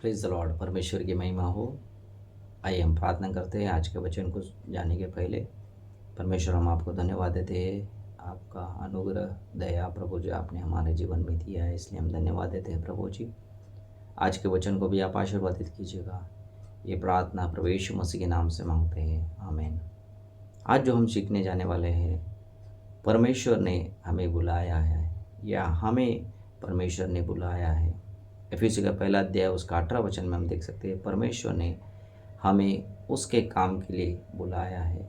Praise the Lord. परमेश्वर की महिमा हो। आइए हम प्रार्थना करते हैं। आज के वचन को जानने के पहले परमेश्वर, हम आपको धन्यवाद देते हैं। आपका अनुग्रह, दया प्रभु जो आपने हमारे जीवन में दिया है, इसलिए हम धन्यवाद देते हैं प्रभु जी। आज के वचन को भी आप आशीर्वादित कीजिएगा। ये प्रार्थना प्रभु यीशु मसीह के नाम से मांगते हैं, आमीन। आज जो हम सीखने जाने वाले हैं, परमेश्वर ने हमें बुलाया है या हमें परमेश्वर ने बुलाया है। इफिसियों का पहला अध्याय उसका 18 वचन में हम देख सकते हैं, परमेश्वर ने हमें उसके काम के लिए बुलाया है,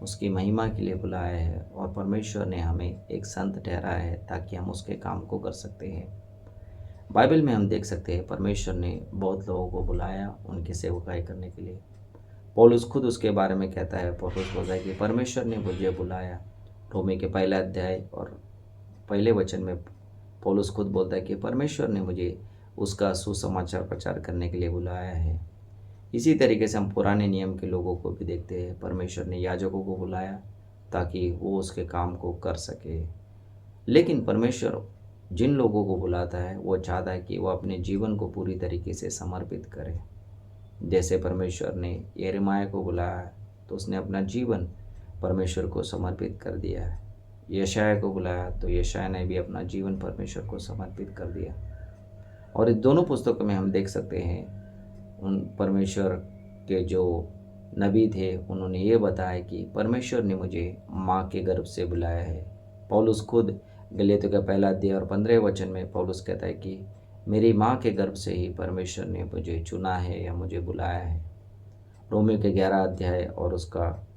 उसकी महिमा के लिए बुलाया है, और परमेश्वर ने हमें एक संत ठहराया है ताकि हम उसके काम को कर सकते हैं। बाइबल में हम देख सकते हैं परमेश्वर ने बहुत लोगों को बुलाया उनकी सेवकाई करने के लिए। पौलुस खुद उसके बारे में कहता है, पौलुस बोलता है कि परमेश्वर ने मुझे बुलाया। रोमी के पहला अध्याय और पहले वचन में पौलुस खुद बोलता है कि परमेश्वर ने मुझे उसका सुसमाचार प्रचार करने के लिए बुलाया है। इसी तरीके से हम पुराने नियम के लोगों को भी देखते हैं, परमेश्वर ने याजकों को बुलाया ताकि वो उसके काम को कर सके। लेकिन परमेश्वर जिन लोगों को बुलाता है वो चाहता है कि वो अपने जीवन को पूरी तरीके से समर्पित करे। जैसे परमेश्वर ने यिर्मयाह को बुलाया तो उसने अपना जीवन परमेश्वर को समर्पित कर दिया है। यशायाह को बुलाया तो यशायाह ने भी अपना जीवन परमेश्वर को समर्पित कर दिया। और इस दोनों पुस्तकों में हम देख सकते हैं, उन परमेश्वर के जो नबी थे उन्होंने ये बताया कि परमेश्वर ने मुझे माँ के गर्भ से बुलाया है। पौलुस खुद गलातियों का पहला अध्याय और 15 वचन में पौलुस कहता है कि मेरी माँ के गर्भ से ही परमेश्वर ने मुझे चुना है या मुझे बुलाया है। रोमियो के 11 अध्याय और उसका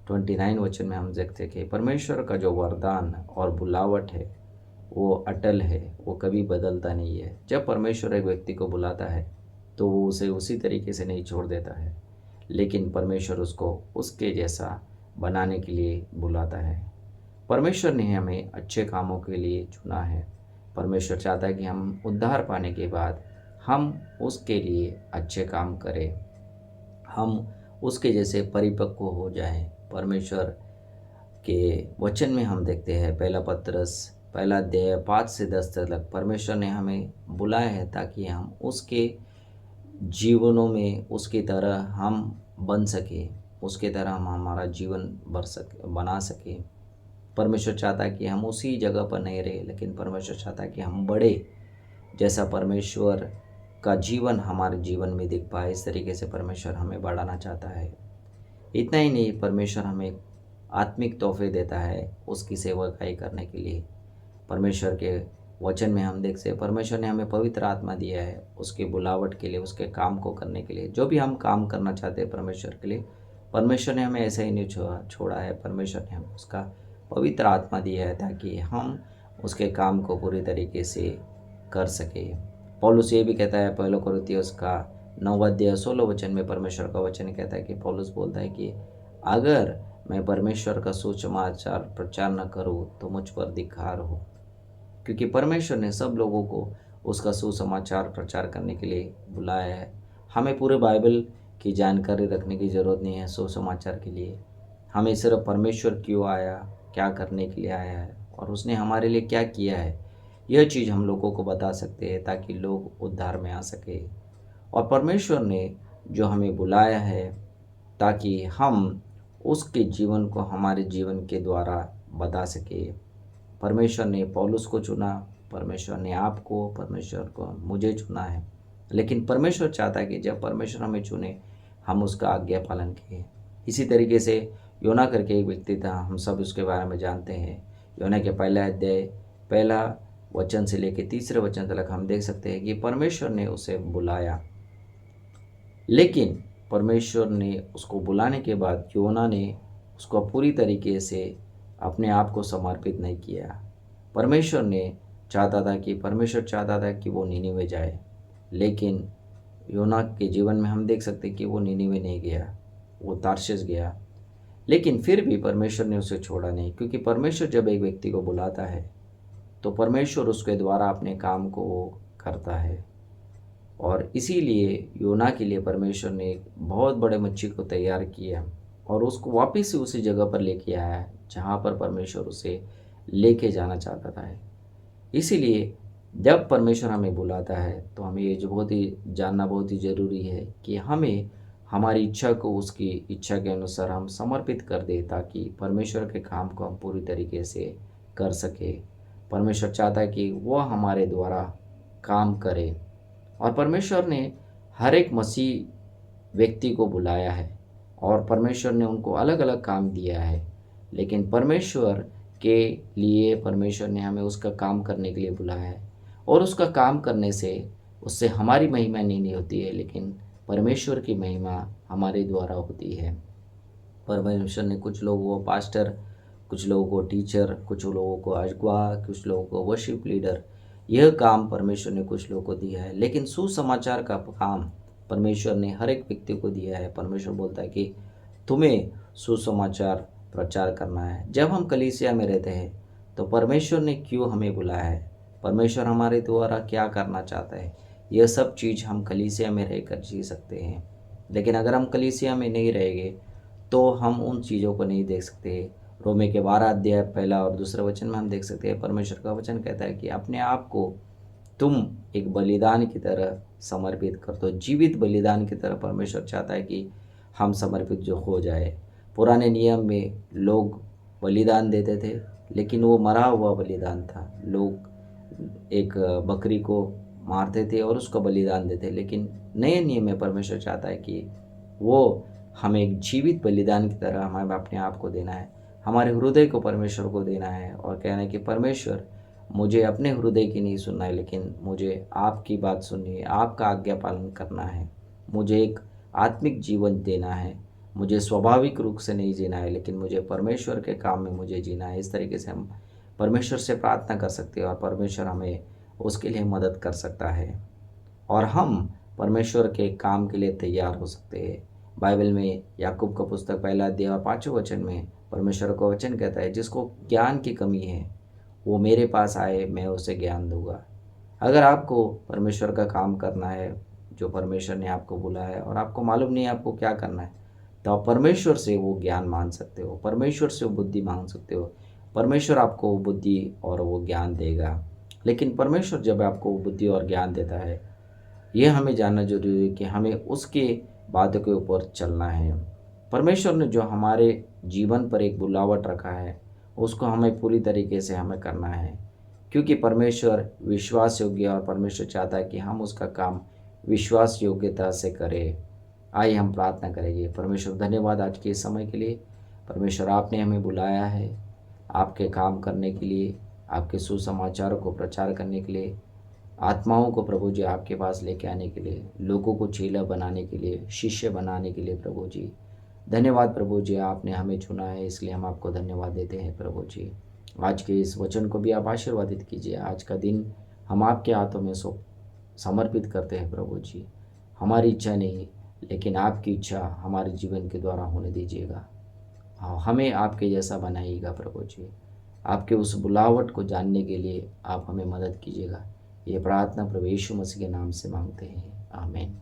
29 वचन में हम देखते हैं कि परमेश्वर का जो वरदान और बुलावट है वो अटल है, वो कभी बदलता नहीं है। जब परमेश्वर एक व्यक्ति को बुलाता है तो वो उसे उसी तरीके से नहीं छोड़ देता है, लेकिन परमेश्वर उसको उसके जैसा बनाने के लिए बुलाता है। परमेश्वर ने हमें अच्छे कामों के लिए चुना है। परमेश्वर चाहता है कि हम उद्धार पाने के बाद हम उसके लिए अच्छे काम करें, हम उसके जैसे परिपक्व हो जाएं। परमेश्वर के वचन में हम देखते हैं, पहला पत्रस पहला अध्याय 5 से 10 तक परमेश्वर ने हमें बुलाया है ताकि हम उसके जीवनों में उसकी तरह हम बन सके, उसके तरह हम हमारा जीवन बना सके। परमेश्वर चाहता है कि हम उसी जगह पर नहीं रहे, लेकिन परमेश्वर चाहता है कि हम बढ़े, जैसा परमेश्वर का जीवन हमारे जीवन में दिख पाए, इस तरीके से परमेश्वर हमें बढ़ाना चाहता है। इतना ही नहीं, परमेश्वर हमें आत्मिक तोहफे देता है उसकी सेवकाई करने के लिए। परमेश्वर के वचन में हम देख सकते परमेश्वर ने हमें पवित्र आत्मा दिया है उसकी बुलावट के लिए, उसके काम को करने के लिए। जो भी हम काम करना चाहते हैं परमेश्वर के लिए, परमेश्वर ने हमें ऐसा ही नहीं छोड़ा है। परमेश्वर ने हमें उसका पवित्र आत्मा दिया है ताकि हम उसके काम को पूरी तरीके से कर सके। पौलुस ये भी कहता है, पहला कोरिन्थियों का 9 अध्याय 16 वचन में परमेश्वर का वचन कहता है कि पौलुस बोलता है कि अगर मैं परमेश्वर का सुसमाचार प्रचार न करूँ तो मुझ पर धिक्कार हो। क्योंकि परमेश्वर ने सब लोगों को उसका सुसमाचार प्रचार करने के लिए बुलाया है। हमें पूरे बाइबल की जानकारी रखने की ज़रूरत नहीं है सुसमाचार के लिए। हमें सिर्फ परमेश्वर क्यों आया, क्या करने के लिए आया है और उसने हमारे लिए क्या किया है, यह चीज़ हम लोगों को बता सकते हैं ताकि लोग उद्धार में आ सके। और परमेश्वर ने जो हमें बुलाया है ताकि हम उसके जीवन को हमारे जीवन के द्वारा बता सके। परमेश्वर ने पौलुस को चुना, परमेश्वर ने आपको, परमेश्वर को मुझे चुना है। लेकिन परमेश्वर चाहता है कि जब परमेश्वर हमें चुने हम उसका आज्ञा पालन किए। इसी तरीके से योना करके एक व्यक्ति था, हम सब उसके बारे में जानते हैं। योना के पहला अध्याय पहला वचन से लेकर तीसरे वचन तक हम देख सकते हैं कि परमेश्वर ने उसे बुलाया, लेकिन परमेश्वर ने उसको बुलाने के बाद योना ने उसको पूरी तरीके से अपने आप को समर्पित नहीं किया। परमेश्वर चाहता था कि वो नीनिवे जाए, लेकिन योना के जीवन में हम देख सकते हैं कि वो नीनिवे नहीं गया, वो तार्शिश गया। लेकिन फिर भी परमेश्वर ने उसे छोड़ा नहीं, क्योंकि परमेश्वर जब एक व्यक्ति को बुलाता है तो परमेश्वर उसके द्वारा अपने काम को वो करता है। और इसीलिए योना के लिए परमेश्वर ने एक बहुत बड़े मच्छी को तैयार किया और उसको वापस से उसी जगह पर लेके आया जहाँ पर परमेश्वर उसे लेके जाना चाहता था। इसीलिए जब परमेश्वर हमें बुलाता है तो हमें ये जो बहुत ही जानना बहुत ही ज़रूरी है कि हमें हमारी इच्छा को उसकी इच्छा के अनुसार हम समर्पित कर दें, ताकि परमेश्वर के काम को हम पूरी तरीके से कर सके। परमेश्वर चाहता है कि वह हमारे द्वारा काम करे, और परमेश्वर ने हर एक मसीह व्यक्ति को बुलाया है और परमेश्वर ने उनको अलग अलग काम दिया है। लेकिन परमेश्वर के लिए परमेश्वर ने हमें उसका काम करने के लिए बुलाया है, और उसका काम करने से उससे हमारी महिमा नहीं होती है, लेकिन परमेश्वर की महिमा हमारे द्वारा होती है। परमेश्वर ने कुछ लोगों को पास्टर, कुछ लोगों को टीचर, कुछ लोगों को अगुवा, कुछ लोगों को वर्शिप लीडर, यह काम परमेश्वर ने कुछ लोगों को दिया है। लेकिन सुसमाचार का काम परमेश्वर ने हर एक व्यक्ति को दिया है। परमेश्वर बोलता है कि तुम्हें सुसमाचार प्रचार करना है। जब हम कलीसिया में रहते हैं तो परमेश्वर ने क्यों हमें बुलाया है, परमेश्वर हमारे द्वारा क्या करना चाहता है, यह सब चीज़ हम कलीसिया में रहकर जी सकते हैं। लेकिन अगर हम कलीसिया में नहीं रहेंगे तो हम उन चीज़ों को नहीं देख सकते। रोमे के 12 अध्याय पहला और दूसरा वचन में हम देख सकते हैं, परमेश्वर का वचन कहता है कि अपने आप को तुम एक बलिदान की तरह समर्पित कर दो। जीवित बलिदान की तरह परमेश्वर चाहता है कि हम समर्पित जो हो जाए। पुराने नियम में लोग बलिदान देते थे, लेकिन वो मरा हुआ बलिदान था। लोग एक बकरी को मारते थे और उसका बलिदान देते। लेकिन नए नियम में परमेश्वर चाहता है कि वो हमें एक जीवित बलिदान की तरह हमें अपने आप को देना है, हमारे हृदय को परमेश्वर को देना है, और कहना है कि परमेश्वर मुझे अपने हृदय की नहीं सुनना है, लेकिन मुझे आपकी बात सुननी है, आपका आज्ञा पालन करना है। मुझे एक आत्मिक जीवन देना है, मुझे स्वाभाविक रूप से नहीं जीना है, लेकिन मुझे परमेश्वर के काम में मुझे जीना है। इस तरीके से हम परमेश्वर से प्रार्थना कर सकते हैं और परमेश्वर हमें उसके लिए मदद कर सकता है, और हम परमेश्वर के काम के लिए तैयार हो सकते हैं। बाइबल में याकूब का पुस्तक पहला अध्याय और 5वें वचन में परमेश्वर का वचन कहता है, जिसको ज्ञान की कमी है वो मेरे पास आए, मैं उसे ज्ञान दूंगा। अगर आपको परमेश्वर का काम करना है, जो परमेश्वर ने आपको बुलाया है, और आपको मालूम नहीं है आपको क्या करना है, तो आप परमेश्वर से वो ज्ञान मांग सकते हो, परमेश्वर से वो बुद्धि मांग सकते हो। परमेश्वर आपको वो बुद्धि और वो ज्ञान देगा। लेकिन परमेश्वर जब आपको वो बुद्धि और ज्ञान देता है, ये हमें जानना जरूरी है कि हमें उसके बातों के ऊपर चलना है। परमेश्वर ने जो हमारे जीवन पर एक बुलावट रखा है, उसको हमें पूरी तरीके से हमें करना है, क्योंकि परमेश्वर विश्वास योग्य है और परमेश्वर चाहता है कि हम उसका काम विश्वास योग्यता से करें। आइए हम प्रार्थना करेंगे। परमेश्वर धन्यवाद आज के इस समय के लिए। परमेश्वर आपने हमें बुलाया है आपके काम करने के लिए, आपके सुसमाचारों को प्रचार करने के लिए, आत्माओं को प्रभु जी आपके पास लेके आने के लिए, लोगों को चेला बनाने के लिए, शिष्य बनाने के लिए। प्रभु जी धन्यवाद। प्रभु जी आपने हमें चुना है, इसलिए हम आपको धन्यवाद देते हैं। प्रभु जी आज के इस वचन को भी आप आशीर्वादित कीजिए। आज का दिन हम आपके हाथों में समर्पित करते हैं। प्रभु जी हमारी इच्छा नहीं, लेकिन आपकी इच्छा हमारे जीवन के द्वारा होने दीजिएगा। हमें आपके जैसा बनाइएगा। प्रभु जी आपके उस बुलावट को जानने के लिए आप हमें मदद कीजिएगा। ये प्रार्थना प्रभु यीशु मसीह के नाम से मांगते हैं, आमीन।